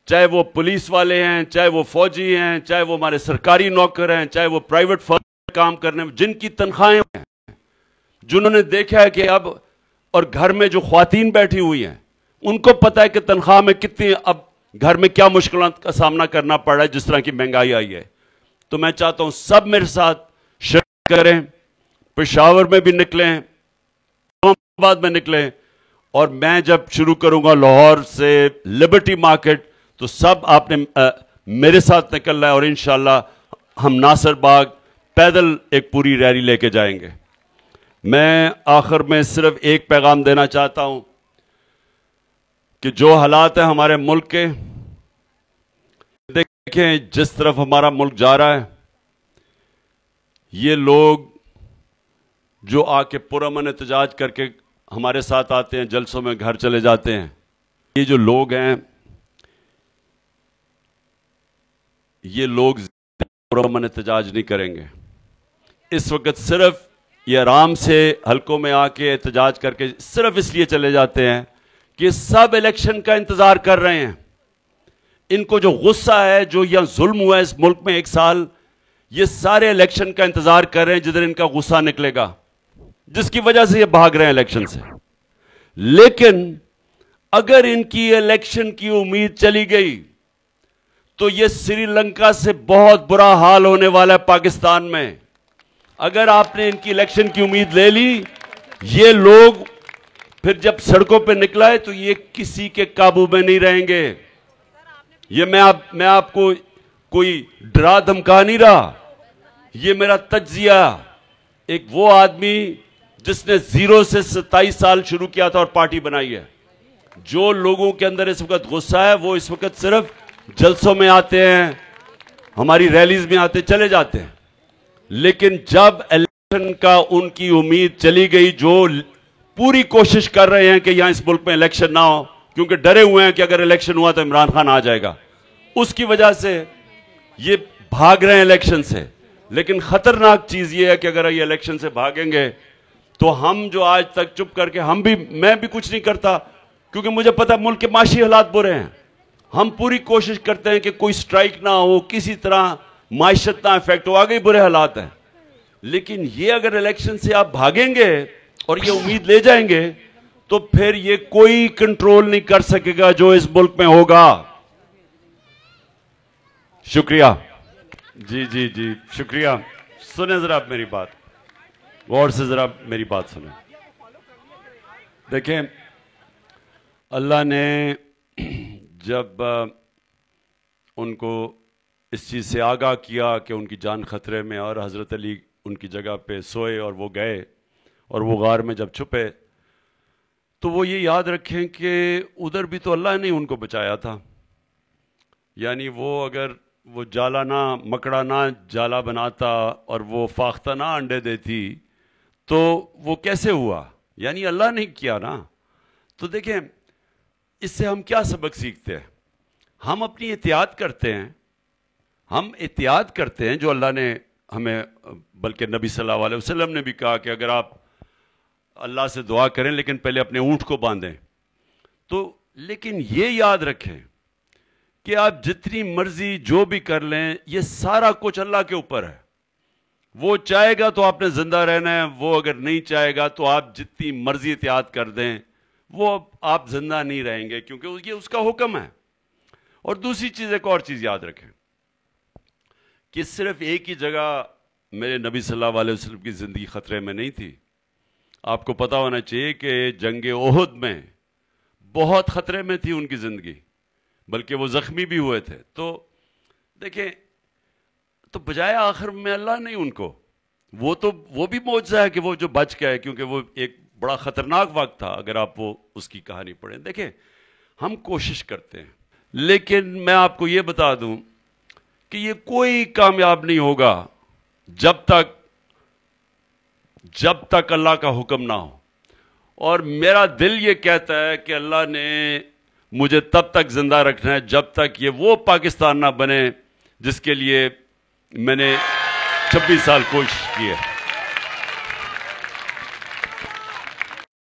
چاہے وہ پولیس والے ہیں، چاہے وہ فوجی ہیں، چاہے وہ ہمارے سرکاری نوکر ہیں، چاہے وہ پرائیویٹ فرم میں کام کرنے، جن کی تنخواہیں ہیں، جنہوں نے دیکھا ہے کہ اب، اور گھر میں جو خواتین بیٹھی ہوئی ہیں، ان کو پتا ہے کہ تنخواہ میں کتنی، اب گھر میں کیا مشکلات کا سامنا کرنا پڑ رہا ہے جس طرح کی مہنگائی آئی ہے۔ تو میں چاہتا ہوں سب میرے ساتھ شرکت کریں، پشاور میں بھی نکلیں، اسلام آباد میں نکلیں، اور میں جب شروع کروں گا لاہور سے لبرٹی مارکیٹ، تو سب آپ نے میرے ساتھ نکلنا ہے، اور انشاءاللہ ہم ناصر باغ پیدل ایک پوری ریلی لے کے جائیں گے۔ میں آخر میں صرف ایک پیغام دینا چاہتا ہوں کہ جو حالات ہیں ہمارے ملک کے، دیکھیں جس طرف ہمارا ملک جا رہا ہے، یہ لوگ جو آ کے پرامن احتجاج کر کے ہمارے ساتھ آتے ہیں، جلسوں میں گھر چلے جاتے ہیں، یہ جو لوگ ہیں، یہ لوگ پرامن احتجاج نہیں کریں گے۔ اس وقت صرف یہ آرام سے حلقوں میں آ کے احتجاج کر کے صرف اس لیے چلے جاتے ہیں کہ سب الیکشن کا انتظار کر رہے ہیں۔ ان کو جو غصہ ہے، جو یہ ظلم ہوا ہے اس ملک میں 1 سال، یہ سارے الیکشن کا انتظار کر رہے ہیں جدھر ان کا غصہ نکلے گا، جس کی وجہ سے یہ بھاگ رہے ہیں الیکشن سے۔ لیکن اگر ان کی الیکشن کی امید چلی گئی تو یہ سری لنکا سے بہت برا حال ہونے والا ہے پاکستان میں. اگر آپ نے ان کی الیکشن کی امید لے لی, یہ لوگ پھر جب سڑکوں پہ نکلا ہے تو یہ کسی کے قابو میں نہیں رہیں گے. یہ میں آپ کو کوئی ڈرا دھمکا نہیں رہا, یہ میرا تجزیہ. ایک وہ آدمی جس نے 0 سے 27 سال شروع کیا تھا اور پارٹی بنائی ہے. جو لوگوں کے اندر اس وقت غصہ ہے وہ اس وقت صرف جلسوں میں آتے ہیں, ہماری ریلیز میں آتے چلے جاتے ہیں. لیکن جب الیکشن کا ان کی امید چلی گئی, جو پوری کوشش کر رہے ہیں کہ یہاں اس ملک میں الیکشن نہ ہو, کیونکہ ڈرے ہوئے ہیں کہ اگر الیکشن ہوا تو عمران خان آ جائے گا, اس کی وجہ سے یہ بھاگ رہے ہیں الیکشن سے. لیکن خطرناک چیز یہ ہے کہ اگر یہ الیکشن سے بھاگیں گے تو ہم جو آج تک چپ کر کے میں بھی کچھ نہیں کرتا, کیونکہ مجھے پتا ملک کے معاشی حالات برے ہیں. ہم پوری کوشش کرتے ہیں کہ کوئی سٹرائک نہ ہو, کسی طرح معیشت نہ افیکٹ ہو, آگے برے حالات ہیں. لیکن یہ اگر الیکشن سے آپ بھاگیں گے اور یہ امید لے جائیں گے تو پھر یہ کوئی کنٹرول نہیں کر سکے گا جو اس ملک میں ہوگا. شکریہ. جی جی جی شکریہ. سنیں ذرا میری بات, غور سے ذرا میری بات سنیں. دیکھیں, اللہ نے جب ان کو اس چیز سے آگاہ کیا کہ ان کی جان خطرے میں, اور حضرت علی ان کی جگہ پہ سوئے اور وہ گئے اور وہ غار میں جب چھپے, تو وہ یہ یاد رکھیں کہ ادھر بھی تو اللہ نے ان کو بچایا تھا. یعنی وہ اگر وہ جالا نہ مکڑا نہ جالا بناتا اور وہ فاختہ نہ انڈے دیتی تو وہ کیسے ہوا؟ یعنی اللہ نے کیا نا. تو دیکھیں اس سے ہم کیا سبق سیکھتے ہیں؟ ہم اپنی احتیاط کرتے ہیں, ہم احتیاط کرتے ہیں جو اللہ نے ہمیں, بلکہ نبی صلی اللہ علیہ وسلم نے بھی کہا کہ اگر آپ اللہ سے دعا کریں لیکن پہلے اپنے اونٹ کو باندھیں. تو لیکن یہ یاد رکھیں کہ آپ جتنی مرضی جو بھی کر لیں, یہ سارا کچھ اللہ کے اوپر ہے. وہ چاہے گا تو آپ نے زندہ رہنا ہے, وہ اگر نہیں چاہے گا تو آپ جتنی مرضی احتیاط کر دیں وہ آپ زندہ نہیں رہیں گے, کیونکہ یہ اس کا حکم ہے. اور دوسری چیز, ایک اور چیز یاد رکھیں کہ صرف ایک ہی جگہ میرے نبی صلی اللہ علیہ وسلم کی زندگی خطرے میں نہیں تھی. آپ کو پتا ہونا چاہیے کہ جنگ احد میں بہت خطرے میں تھی ان کی زندگی, بلکہ وہ زخمی بھی ہوئے تھے. تو دیکھیں, تو بجائے آخر میں اللہ نے ان کو, وہ بھی معجزہ ہے کہ وہ جو بچ گئے, کیونکہ وہ ایک بڑا خطرناک وقت تھا. اگر آپ وہ اس کی کہانی پڑھیں, دیکھیں ہم کوشش کرتے ہیں, لیکن میں آپ کو یہ بتا دوں کہ یہ کوئی کامیاب نہیں ہوگا جب تک اللہ کا حکم نہ ہو. اور میرا دل یہ کہتا ہے کہ اللہ نے مجھے تب تک زندہ رکھنا ہے جب تک یہ وہ پاکستان نہ بنے جس کے لیے میں نے 26 سال کوشش کی ہے.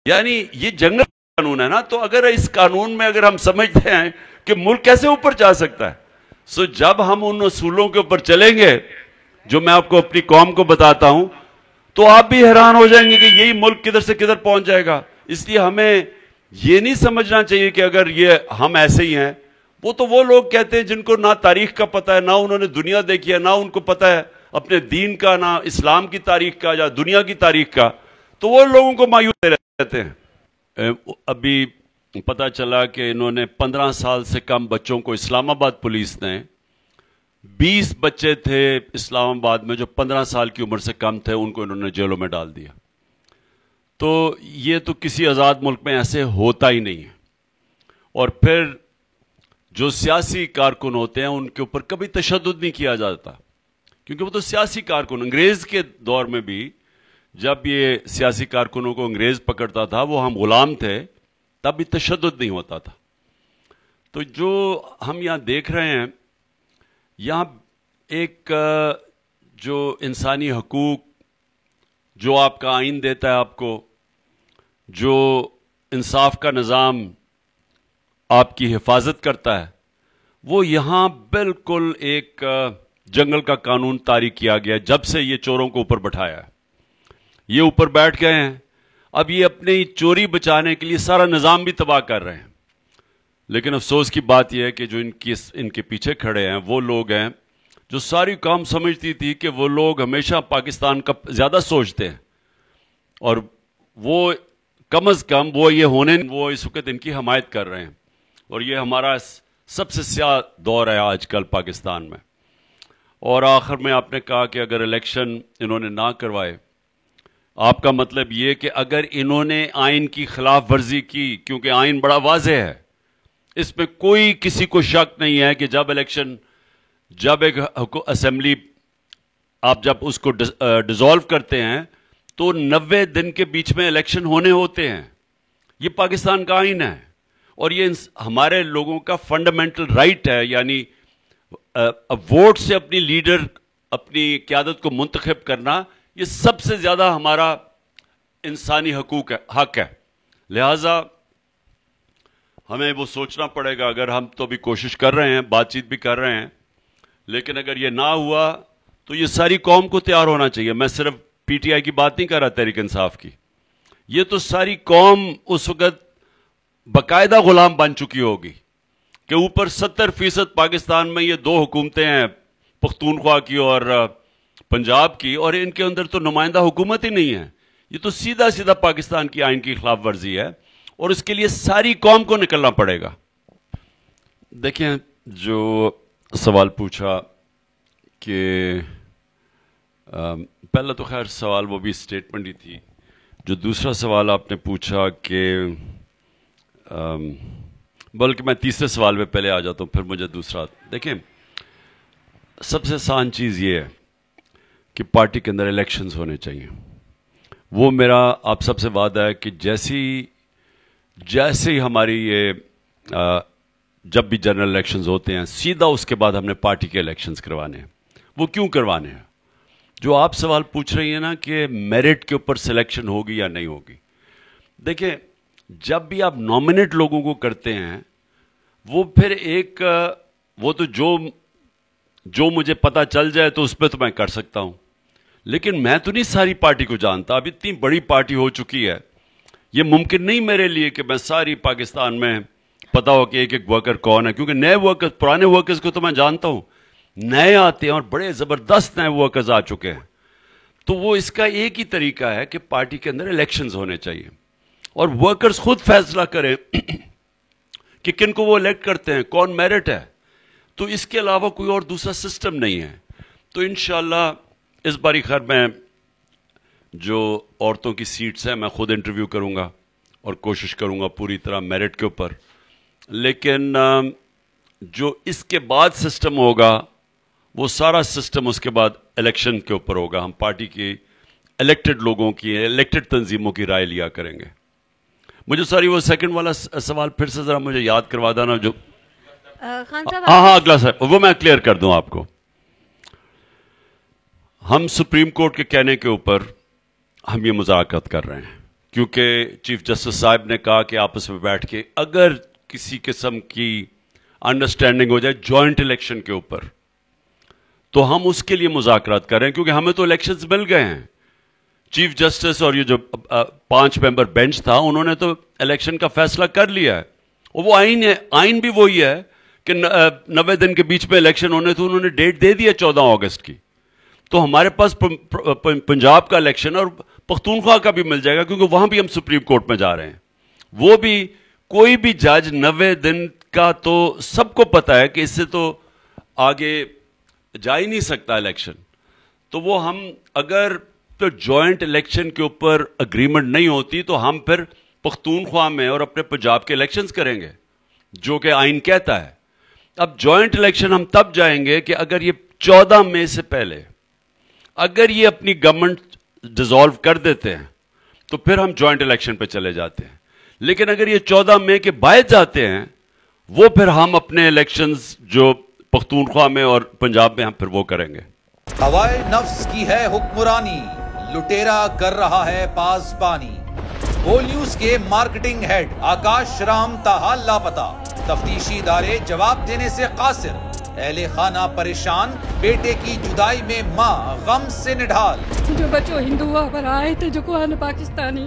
یعنی یہ جنگل قانون ہے نا, تو اگر اس قانون میں اگر ہم سمجھتے ہیں کہ ملک کیسے اوپر جا سکتا ہے, جب ہم ان اصولوں کے اوپر چلیں گے جو میں آپ کو اپنی قوم کو بتاتا ہوں, تو آپ بھی حیران ہو جائیں گے کہ یہی ملک کدھر سے کدھر پہنچ جائے گا. اس لیے ہمیں یہ نہیں سمجھنا چاہیے کہ اگر یہ ہم ایسے ہی ہیں. وہ لوگ کہتے ہیں جن کو نہ تاریخ کا پتہ ہے, نہ انہوں نے دنیا دیکھی ہے, نہ ان کو پتہ ہے اپنے دین کا, نہ اسلام کی تاریخ کا یا دنیا کی تاریخ کا, تو وہ لوگوں کو مایوس رہتے ہیں. ابھی پتہ چلا کہ انہوں نے 15 سال سے کم بچوں کو, اسلام آباد پولیس نے 20 بچے تھے اسلام آباد میں جو 15 سال کی عمر سے کم تھے, ان کو انہوں نے جیلوں میں ڈال دیا. تو یہ تو کسی آزاد ملک میں ایسے ہوتا ہی نہیں ہے. اور پھر جو سیاسی کارکن ہوتے ہیں ان کے اوپر کبھی تشدد نہیں کیا جاتا, کیونکہ وہ تو سیاسی کارکن, انگریز کے دور میں بھی جب یہ سیاسی کارکنوں کو انگریز پکڑتا تھا, وہ ہم غلام تھے, تب بھی تشدد نہیں ہوتا تھا. تو جو ہم یہاں دیکھ رہے ہیں, یہاں ایک جو انسانی حقوق جو آپ کا آئین دیتا ہے آپ کو, جو انصاف کا نظام آپ کی حفاظت کرتا ہے, وہ یہاں بالکل ایک جنگل کا قانون طاری کیا گیا جب سے یہ چوروں کو اوپر بٹھایا ہے. یہ اوپر بیٹھ گئے ہیں, اب یہ اپنی چوری بچانے کے لیے سارا نظام بھی تباہ کر رہے ہیں. لیکن افسوس کی بات یہ ہے کہ جو ان کے پیچھے کھڑے ہیں وہ لوگ ہیں جو ساری قوم سمجھتی تھی کہ وہ لوگ ہمیشہ پاکستان کا زیادہ سوچتے ہیں، اور وہ کم از کم وہ اس وقت ان کی حمایت کر رہے ہیں، اور یہ ہمارا سب سے سیاہ دور ہے آج کل پاکستان میں۔ اور آخر میں آپ نے کہا کہ اگر الیکشن انہوں نے نہ کروائے، آپ کا مطلب یہ کہ اگر انہوں نے آئین کی خلاف ورزی کی، کیونکہ آئین بڑا واضح ہے، اس میں کوئی کسی کو شک نہیں ہے کہ جب ایک اسمبلی آپ جب اس کو ڈیزالو کرتے ہیں تو 90 دن کے بیچ میں الیکشن ہونے ہوتے ہیں۔ یہ پاکستان کا آئین ہے، اور یہ ہمارے لوگوں کا فنڈامنٹل رائٹ ہے، یعنی ووٹ سے اپنی لیڈر، اپنی قیادت کو منتخب کرنا، یہ سب سے زیادہ ہمارا انسانی حق ہے۔ لہٰذا ہمیں وہ سوچنا پڑے گا، اگر ہم تو بھی کوشش کر رہے ہیں، بات چیت بھی کر رہے ہیں، لیکن اگر یہ نہ ہوا تو یہ ساری قوم کو تیار ہونا چاہیے۔ میں صرف پی ٹی آئی کی بات نہیں کر رہا، تحریک انصاف کی، یہ تو ساری قوم اس وقت باقاعدہ غلام بن چکی ہوگی کہ اوپر 70% پاکستان میں یہ 2 حکومتیں ہیں، پختونخوا کی اور پنجاب کی، اور ان کے اندر تو نمائندہ حکومت ہی نہیں ہے۔ یہ تو سیدھا پاکستان کی آئین کی خلاف ورزی ہے، اور اس کے لیے ساری قوم کو نکلنا پڑے گا۔ دیکھیں، جو سوال پوچھا کہ پہلا تو خیر سوال وہ بھی اسٹیٹمنٹ ہی تھی، جو دوسرا سوال آپ نے پوچھا کہ بلکہ میں تیسرے سوال پہ پہلے آ جاتا ہوں، پھر مجھے دوسرا۔ دیکھیں، سب سے آسان چیز یہ ہے کہ پارٹی کے اندر الیکشنز ہونے چاہیے۔ وہ میرا آپ سب سے وعدہ ہے کہ جیسے ہی ہماری یہ جب بھی جنرل الیکشنز ہوتے ہیں، سیدھا اس کے بعد ہم نے پارٹی کے الیکشنز کروانے ہیں۔ وہ کیوں کروانے ہیں؟ جو آپ سوال پوچھ رہی ہیں نا کہ میرٹ کے اوپر سلیکشن ہوگی یا نہیں ہوگی، دیکھیں، جب بھی آپ نامنیٹ لوگوں کو کرتے ہیں، وہ پھر وہ تو جو مجھے پتہ چل جائے تو اس پہ تو میں کر سکتا ہوں، لیکن میں تو نہیں ساری پارٹی کو جانتا۔ اب اتنی بڑی پارٹی ہو چکی ہے، یہ ممکن نہیں میرے لیے کہ میں ساری پاکستان میں پتا ہو کہ ایک ورکر کون ہے، کیونکہ نئے ورکر، پرانے ورکرز کو تو میں جانتا ہوں، نئے آتے ہیں اور بڑے زبردست نئے ورکرز آ چکے ہیں۔ تو وہ اس کا ایک ہی طریقہ ہے کہ پارٹی کے اندر الیکشنز ہونے چاہیے، اور ورکرز خود فیصلہ کریں کہ کن کو وہ الیکٹ کرتے ہیں، کون میرٹ ہے۔ تو اس کے علاوہ کوئی اور دوسرا سسٹم نہیں ہے۔ تو انشاءاللہ اس باری خیر میں جو عورتوں کی سیٹس ہیں میں خود انٹرویو کروں گا اور کوشش کروں گا پوری طرح میرٹ کے اوپر، لیکن جو اس کے بعد سسٹم ہوگا وہ سارا سسٹم اس کے بعد الیکشن کے اوپر ہوگا۔ ہم پارٹی کی الیکٹڈ لوگوں کی، الیکٹڈ تنظیموں کی رائے لیا کریں گے۔ مجھے ساری وہ سیکنڈ والا سوال پھر سے ذرا مجھے یاد کروا دینا، جو خان صاحب ہاں اگلا سر وہ میں کلیئر کر دوں آپ کو۔ ہم سپریم کورٹ کے کہنے کے اوپر ہم یہ مذاکرات کر رہے ہیں، کیونکہ چیف جسٹس صاحب نے کہا کہ آپس میں بیٹھ کے اگر کسی قسم کی انڈرسٹینڈنگ ہو جائے جوائنٹ الیکشن کے اوپر، تو ہم اس کے لیے مذاکرات کر رہے ہیں، کیونکہ ہمیں تو الیکشنز مل گئے ہیں۔ چیف جسٹس اور یہ جو 5 ممبر بینچ تھا، انہوں نے تو الیکشن کا فیصلہ کر لیا ہے، اور وہ آئین بھی وہی ہے کہ 90 دن کے بیچ میں الیکشن ہونے تھے، انہوں نے ڈیٹ دے دی ہے 14 اگست کی۔ تو ہمارے پاس پنجاب کا الیکشن اور پختونخوا کا بھی مل جائے گا، کیونکہ وہاں بھی ہم سپریم کورٹ میں جا رہے ہیں۔ وہ بھی کوئی بھی جج 90 دن کا تو سب کو پتا ہے کہ اس سے تو آگے جا ہی نہیں سکتا الیکشن۔ تو وہ ہم اگر تو جوائنٹ الیکشن کے اوپر اگریمنٹ نہیں ہوتی تو ہم پھر پختونخوا میں اور اپنے پنجاب کے الیکشنز کریں گے، جو کہ آئین کہتا ہے۔ اب جوائنٹ الیکشن ہم تب جائیں گے کہ اگر یہ 14 مئی سے پہلے اگر یہ اپنی گورنمنٹ ڈیزالو کر دیتے ہیں تو پھر ہم جوائنٹ الیکشن پہ چلے جاتے ہیں، لیکن اگر یہ 14 مئی کے بعد جاتے ہیں وہ پھر ہم اپنے الیکشنز جو پختونخوا میں اور پنجاب میں ہم پھر وہ کریں گے۔ ہوائے نفس کی ہے حکمرانی، لٹیرا کر رہا ہے پاسبانی۔ بول نیوز کے مارکیٹنگ ہیڈ آکاش رام تاحال لاپتہ، تفتیشی ادارے جواب دینے سے قاصر، اہل خانہ پریشان، بیٹے کی جدائی میں ماں غم سے نڈھال۔ جو بچو ہندو پر آئے تھے جو کو پاکستانی،